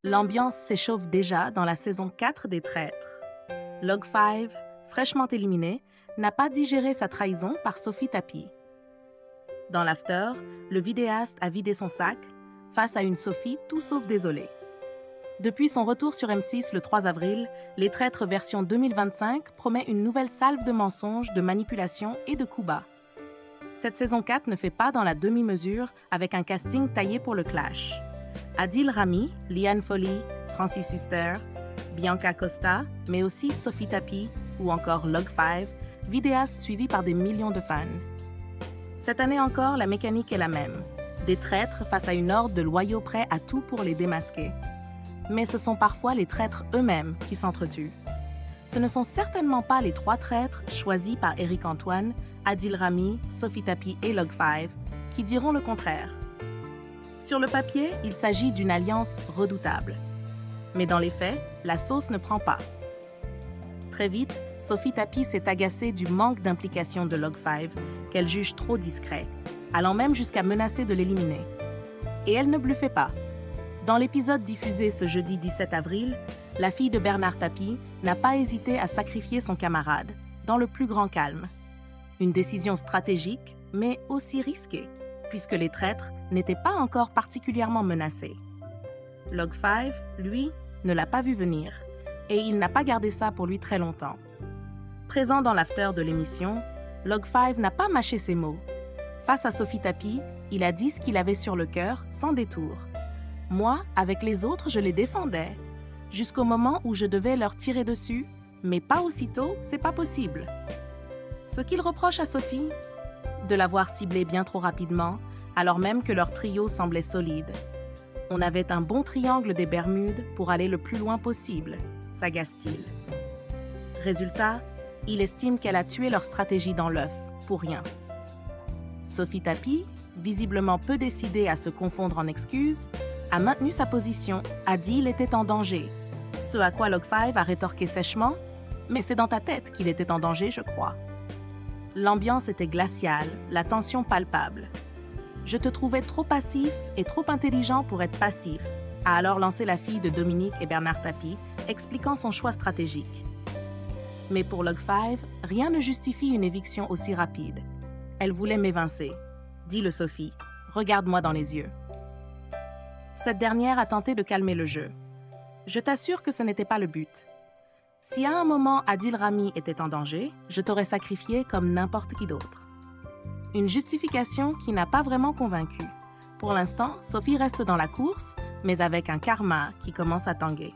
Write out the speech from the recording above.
L'ambiance s'échauffe déjà dans la saison 4 des Traîtres. Log5, fraîchement éliminé, n'a pas digéré sa trahison par Sophie Tapie. Dans l'after, le vidéaste a vidé son sac face à une Sophie tout sauf désolée. Depuis son retour sur M6 le 3 avril, Les Traîtres version 2025 promet une nouvelle salve de mensonges, de manipulations et de coups bas. Cette saison 4 ne fait pas dans la demi-mesure avec un casting taillé pour le clash. Adil Rami, Liane Folly, Francis Huster, Bianca Costa, mais aussi Sophie Tapie ou encore Log5, vidéastes suivis par des millions de fans. Cette année encore, la mécanique est la même. Des traîtres face à une horde de loyaux prêts à tout pour les démasquer. Mais ce sont parfois les traîtres eux-mêmes qui s'entretuent. Ce ne sont certainement pas les 3 traîtres choisis par Éric Antoine, Adil Rami, Sophie Tapie et Log5 qui diront le contraire. Sur le papier, il s'agit d'une alliance redoutable. Mais dans les faits, la sauce ne prend pas. Très vite, Sophie Tapie s'est agacée du manque d'implication de Log5, qu'elle juge trop discret, allant même jusqu'à menacer de l'éliminer. Et elle ne bluffait pas. Dans l'épisode diffusé ce jeudi 17 avril, la fille de Bernard Tapie n'a pas hésité à sacrifier son camarade, dans le plus grand calme. Une décision stratégique, mais aussi risquée, puisque les traîtres n'étaient pas encore particulièrement menacés. Log5, lui, ne l'a pas vu venir, et il n'a pas gardé ça pour lui très longtemps. Présent dans l'after de l'émission, Log5 n'a pas mâché ses mots. Face à Sophie Tapie, il a dit ce qu'il avait sur le cœur, sans détour. Moi, avec les autres, je les défendais, jusqu'au moment où je devais leur tirer dessus, mais pas aussitôt, c'est pas possible. Ce qu'il reproche à Sophie, de l'avoir ciblée bien trop rapidement, alors même que leur trio semblait solide. On avait un bon triangle des Bermudes pour aller le plus loin possible, s'agace-t-il. Résultat, il estime qu'elle a tué leur stratégie dans l'œuf, pour rien. Sophie Tapie, visiblement peu décidée à se confondre en excuses, a maintenu sa position, a dit qu'il était en danger. Ce à quoi Log5 a rétorqué sèchement « Mais c'est dans ta tête qu'il était en danger, je crois. » L'ambiance était glaciale, la tension palpable. « Je te trouvais trop passif et trop intelligent pour être passif », a alors lancé la fille de Dominique et Bernard Tapie, expliquant son choix stratégique. Mais pour Log5, rien ne justifie une éviction aussi rapide. Elle voulait m'évincer. Dis-le Sophie, regarde-moi dans les yeux. Cette dernière a tenté de calmer le jeu. Je t'assure que ce n'était pas le but. Si à un moment Adil Rami était en danger, je t'aurais sacrifié comme n'importe qui d'autre. Une justification qui n'a pas vraiment convaincu. Pour l'instant, Sophie reste dans la course, mais avec un karma qui commence à tanguer.